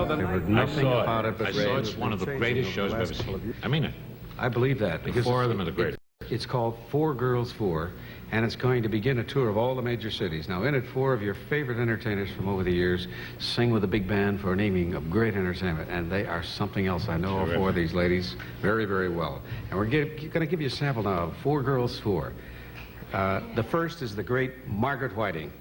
know that I've heard nothing about it, but I saw it's one of the greatest shows I've ever seen. I mean it. I believe that. The four of them are the greatest. It's called Four Girls Four, and it's going to begin a tour of all the major cities. Now, in it, four of your favorite entertainers from over the years sing with a big band for an evening of great entertainment, and they are something else. I know all four of these ladies very, very well. And we're going to give you a sample now of Four Girls Four. The first is the great Margaret Whiting.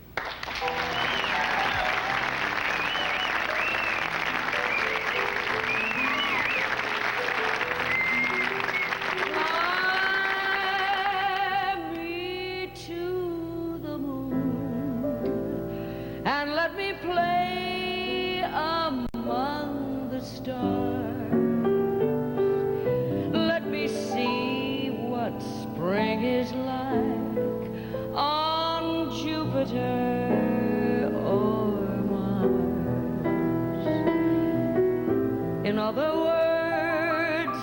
In other words,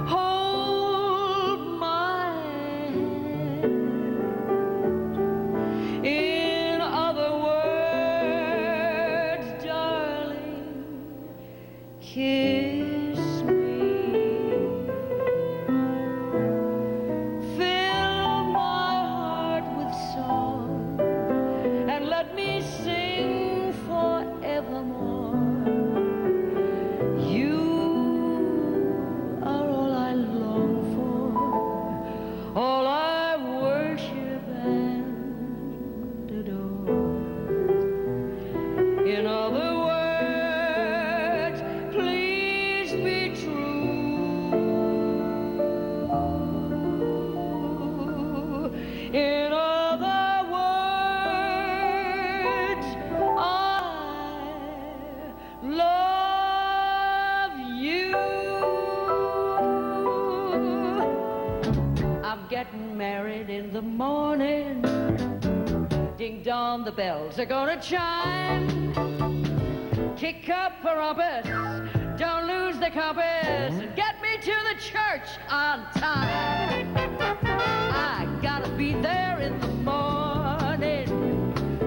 hold my hand. In other words, darling, kiss me. Fill my heart with song and let me sing forevermore. Getting married in the morning. Ding dong, the bells are gonna chime. Kick up a rumpus, don't lose the compass, and get me to the church on time. I gotta be there in the morning,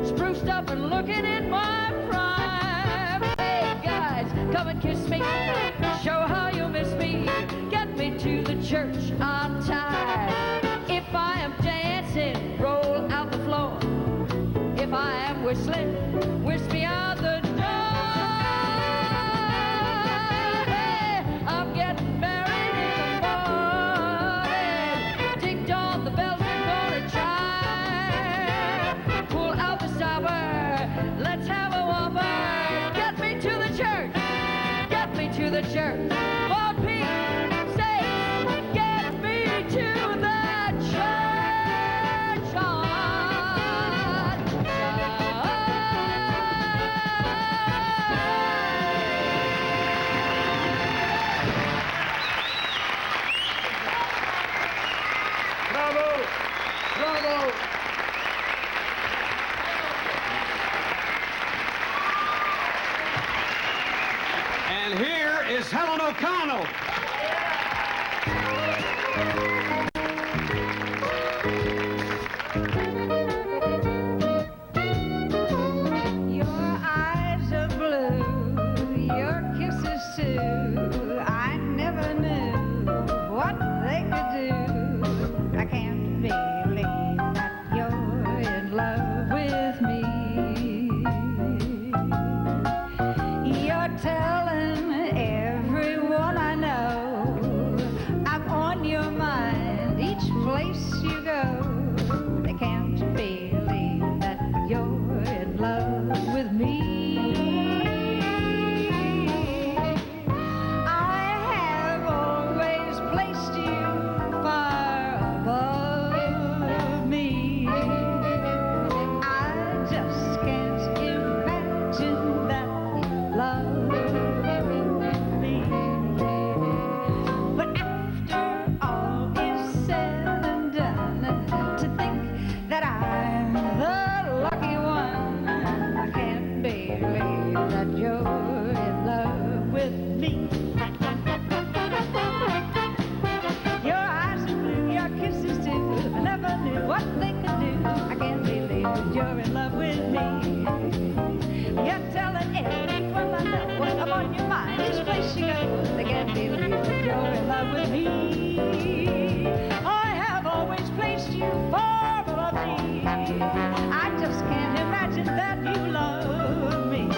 spruced up and looking in my prime. Hey guys, come and kiss me, show how you miss me, get me to the church on time. If I am dancing, roll out the floor. If I am whistling, whisk me out the door. Hey, I'm getting married in the morning. Ding dong, the bells are gonna chime. Pull out the stopper, let's have a whopper. Get me to the church, get me to the church. For Pete's sake, get me to the And here is Helen O'Connell. Your eyes are blue, your kisses too. I never knew what they could do. I can't believe that you're in love with me. You're telling everyone I know I'm on your mind each place you go. They can't believe that you're in love with me. I have always placed you far above me. I just can't imagine that you love me. But after all is said and done, to think that I'm the lucky one, I can't believe that you're in love with me. Your eyes are blue, your kisses too. I never knew what they could do. I can't believe that you're in love with me. You're telling everyone I know I'm on your mind. I have always placed you far above me. I just can't imagine that you love me.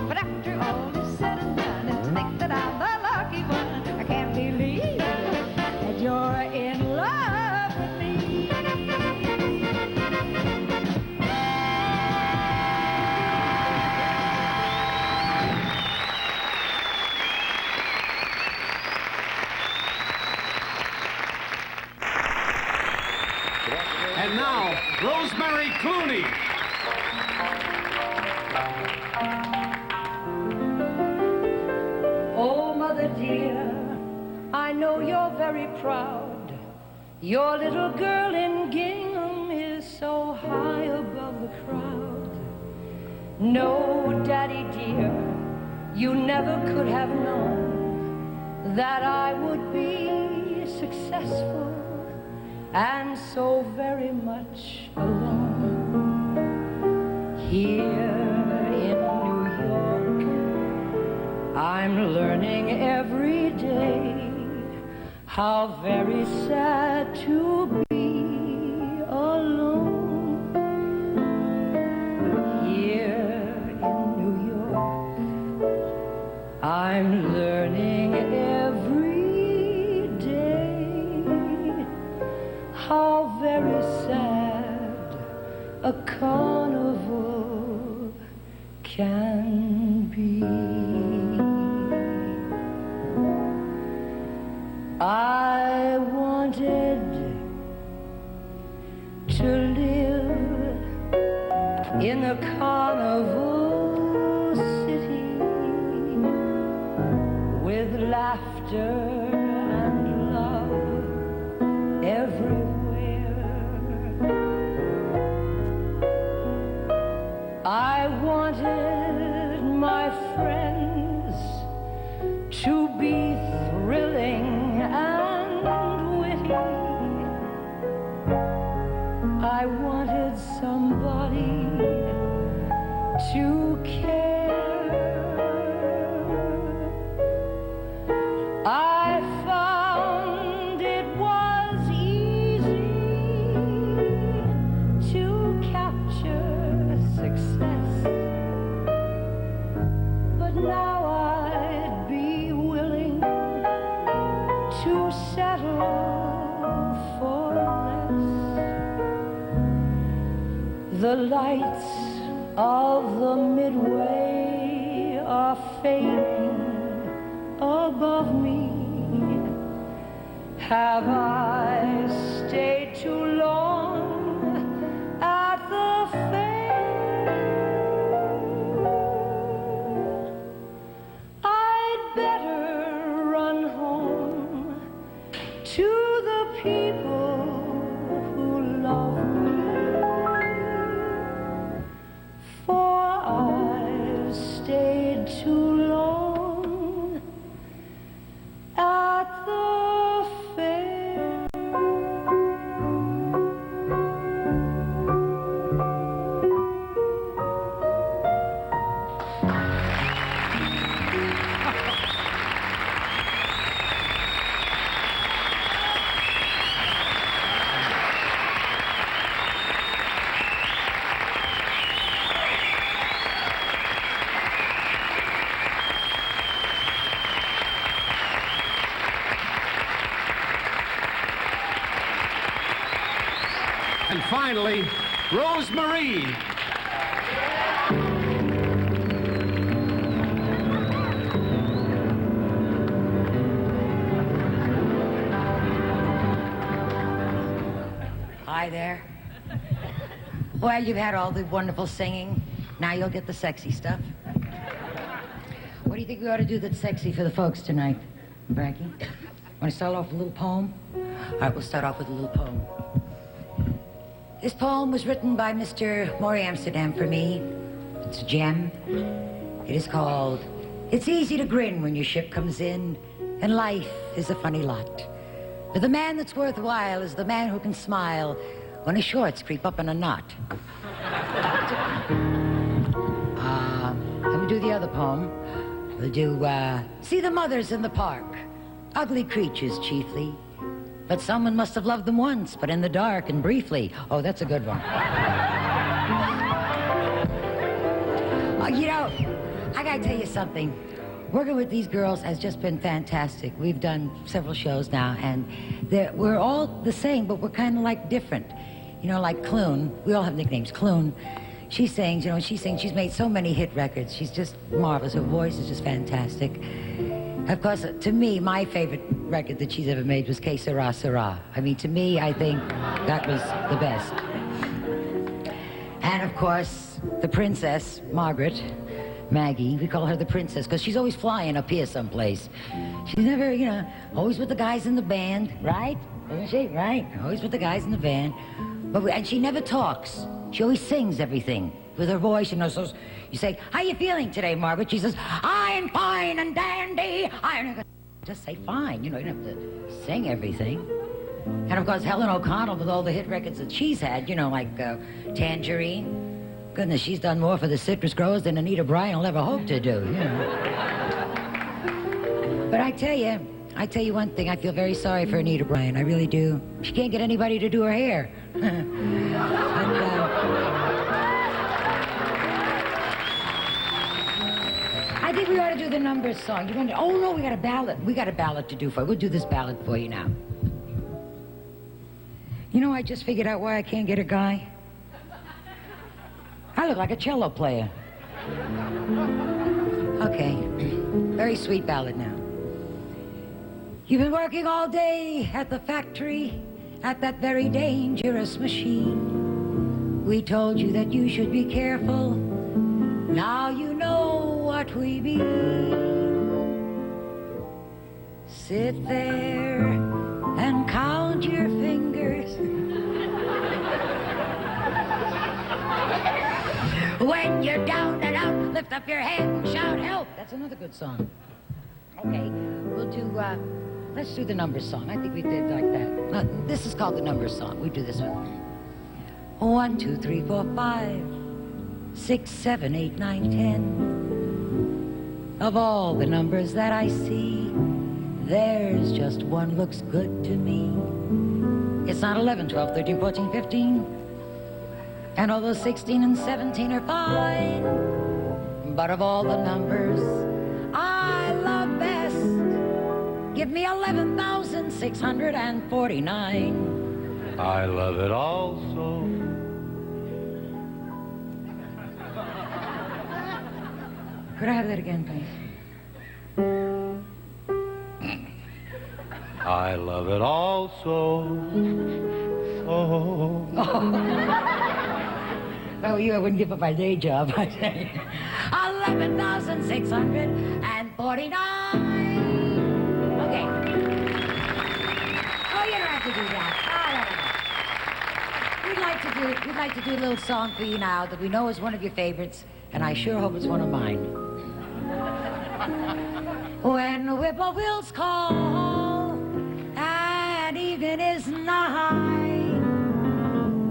But after all is said and done, and to think that I'm the lucky one, I can't believe that you're in love with me. And now, Rosemary Clooney. Oh, mother dear, I know you're very proud. Your little girl in gingham is so high above the crowd. No, daddy dear, you never could have known that I would be successful and so very much alone. Here in New York, I'm learning every day how very sad to be alone. Here in New York, I'm learning every day how very sad a carnival can be. I wanted to live in a carnival city with laughter and love everywhere. I wanted my friends to be thrilling and witty. I wanted somebody to care. I found it was easy to capture success, but now I'd be willing to settle for less. The lights of the Midway are fading above me. Have I stayed too long at the fair? I'd better run home to the people who love me, for I've stayed too long at the fair. And finally, Rosemary. Hi there. Well, you've had all the wonderful singing. Now you'll get the sexy stuff. What do you think we ought to do that's sexy for the folks tonight, Bracky? Want to start off with a little poem? All right, we'll start off with a little poem. This poem was written by Mr. Maury Amsterdam for me. It's a gem. It is called, It's Easy to Grin When Your Ship Comes In, and Life is a Funny Lot. For the man that's worthwhile is the man who can smile when his shorts creep up in a knot. Let me do the other poem. We'll do, See the Mothers in the Park. Ugly creatures chiefly. But someone must have loved them once, but in the dark and briefly. Oh, that's a good one. You know, I gotta tell you something. Working with these girls has just been fantastic. We've done several shows now, and we're all the same, but we're kind of like different. You know, like Clune. We all have nicknames. Clune. She sings, she's made so many hit records. She's just marvelous. Her voice is just fantastic. Of course, to me, my favorite record that she's ever made was Que Sera Sera. I mean, to me, I think that was the best. And of course, the princess, Margaret, Maggie, we call her the princess because she's always flying up here someplace. She's never, always with the guys in the band, right? Isn't she? Right? Always with the guys in the band. And she never talks. She always sings everything with her voice, So you say, how you feeling today, Margaret? She says, I'm fine and dandy. Just say fine. You don't have to sing everything. And of course, Helen O'Connell with all the hit records that she's had, like Tangerine. Goodness, she's done more for the citrus growers than Anita Bryan will ever hope to do, But I tell you one thing, I feel very sorry for Anita Bryan, I really do. She can't get anybody to do her hair. I think we ought to do the numbers song. Oh no, we got a ballad. We got a ballad to do for you. We'll do this ballad for you now. I just figured out why I can't get a guy. I look like a cello player. Okay, very sweet ballad now. You've been working all day at the factory, at that very dangerous machine. We told you that you should be careful. Now you know what we mean. Sit there and count your fingers. When you're down and out, lift up your head and shout help. That's another good song. Okay, we'll do, let's do the numbers song. I think we did like that. This is called the numbers song. We do this one. 1, 2, 3, 4, 5, 6, 7, 8, 9, 10. Of all the numbers that I see, there's just one looks good to me. It's not 11, 12, 13, 14, 15. And although 16 and 17 are fine, but of all the numbers I love best, give me 11,649. I love it also. Could I have that again, please? I love it also. Oh. Oh, you, I wouldn't give up my day job, I say. 11,649. Okay. Oh, you don't have to do that. We'd like to do a little song for you now that we know is one of your favorites, and I sure hope it's one of mine. When the whippoorwills call and evening is nigh,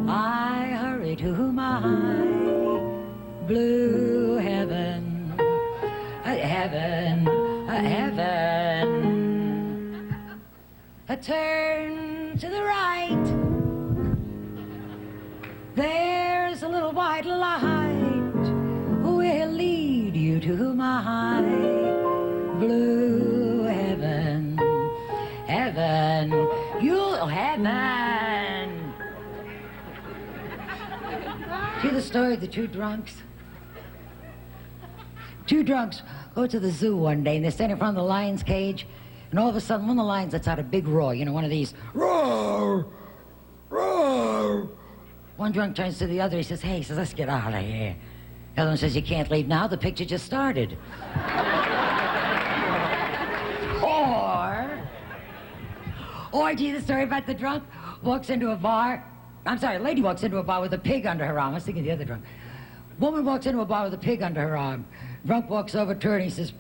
I hurry to my blue heaven, heaven. A turn to the right, there's a little white light, will lead you to my blue heaven, you'll heaven. See the story of the two drunks? Two drunks go to the zoo one day, and they're standing in front of the lion's cage, and all of a sudden, one of the lions lets out a big roar, one of these, roar, roar. One drunk turns to the other, he says, hey, let's get out of here. The other one says, you can't leave now, the picture just started. Or do you hear the story about the drunk walks into a bar? I'm sorry, a lady walks into a bar with a pig under her arm. I was thinking of the other drunk. Woman walks into a bar with a pig under her arm. Drunk walks over to her and he says,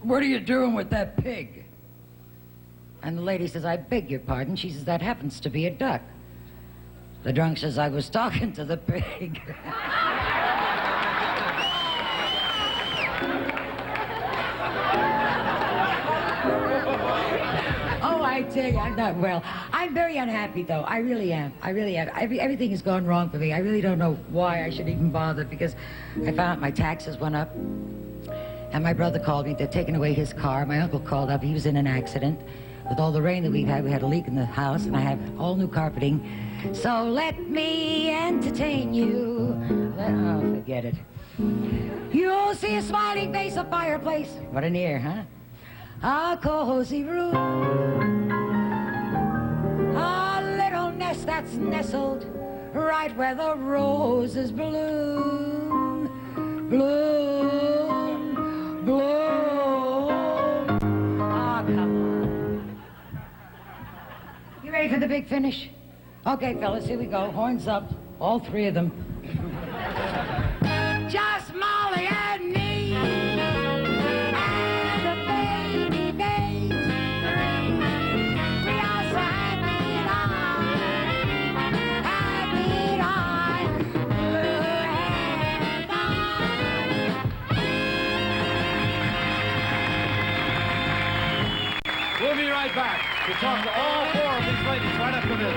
what are you doing with that pig? And the lady says, I beg your pardon. She says, that happens to be a duck. The drunk says, I was talking to the pig. Oh, I I tell you, I'm not well. I'm very unhappy, though. I really am. I really am. Everything has gone wrong for me. I really don't know why I should even bother, because I found out my taxes went up. And my brother called me. They're taking away his car. My uncle called up. He was in an accident. With all the rain that we've had, we had a leak in the house, and I have all new carpeting. So let me entertain you. Oh, forget it. You'll see a smiling face, a fireplace. What an ear, huh? A cozy room. A little nest that's nestled right where the roses bloom. Bloom, bloom. Oh, come on. You ready for the big finish? Okay, fellas, here we go. Horns up. All three of them. Just Molly and me. And the baby days. We are so happy and We'll be right back to talk to all four of these ladies right after this.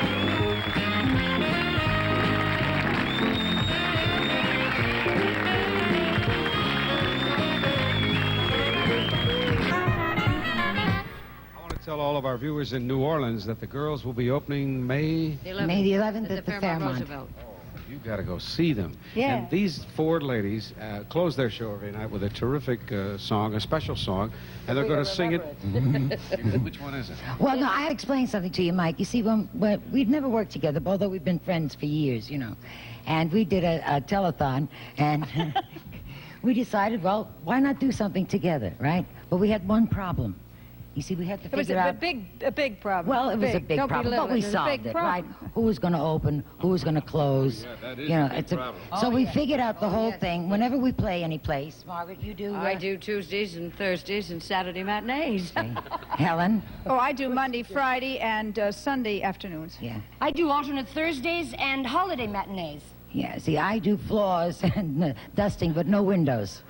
Tell all of our viewers in New Orleans that the girls will be opening May May the 11th at the Fairmont. Roosevelt. You got to go see them. Yeah. And these four ladies close their show every night with a terrific song, a special song, and they're going to sing it. Which one is it? Well, no, I have to explain something to you, Mike. You see, when we've never worked together, although we've been friends for years, you know. And we did a telethon, and we decided, well, why not do something together, right? But we had one problem. You see, we had to figure out... It was a big problem. Well, it was a big problem, but we solved it, right? Who was going to open, who was going to close. Yeah, that is you know, a big problem. So we figured out the whole thing. Whenever we play any place, Margaret, you do... I do Tuesdays and Thursdays and Saturday matinees. Helen? Oh, I do Monday, Friday, and Sunday afternoons. Yeah. I do alternate Thursdays and holiday matinees. Yeah, see, I do floors and dusting, but no windows.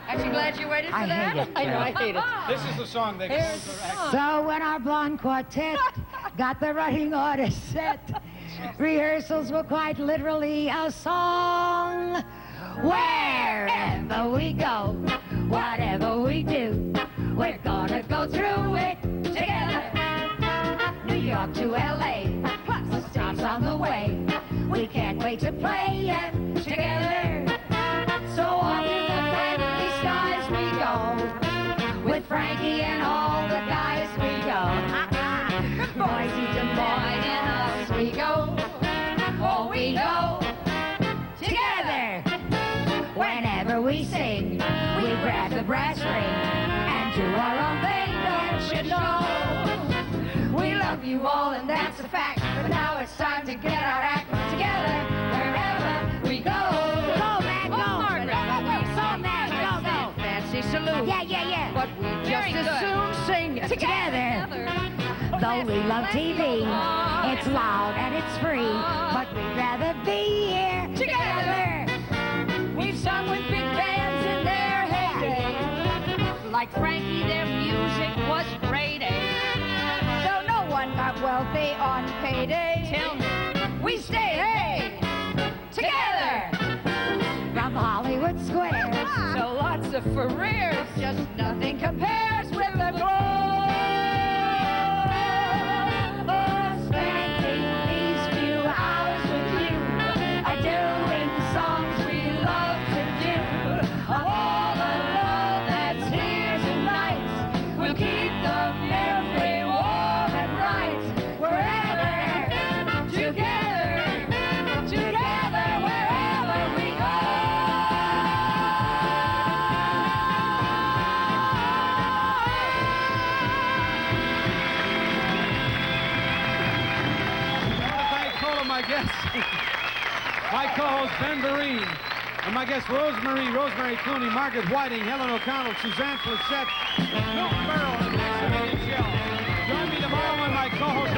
Aren't you glad you waited for I that? hate it. I know, I hate it. This is the song they close their act. So when our blonde quartet got the running order set, rehearsals were quite literally a song. Wherever we go, whatever we do, we're gonna go through it together. New York to LA, plus the stops on the way. We can't wait to play it together. So off to the friendly skies we go, with Frankie and all the guys we go. Boise, Des Moines and us we go. Oh, we go together. Whenever we sing, we grab the brass ring and do our own thing, don't you know? We love you all and that's a fact, but now it's time to get our act together wherever we go. Go, man, go. Fancy salute. Yeah. But we just as soon sing together. Though we love TV, it's loud and it's free, but we'd rather be here together. We've sung with big bands in their heyday. Like Frankie, their music was grade A. So no one got wealthy on payday. Tell me, We stay, together. From Hollywood Square. So lots of careers, just nothing compares with the glow. Spending these few hours with you, doing songs we love to do. All the love that's here tonight, we'll keep the memory warm and bright. Wherever, together, wherever we go. My guest, my co-host Ben Vereen, and my guests Rosemary Clooney, Margaret Whiting, Helen O'Connell, Suzanne Flechette, Milton Berle, and Maximilian Schell. Join me tomorrow when my co-host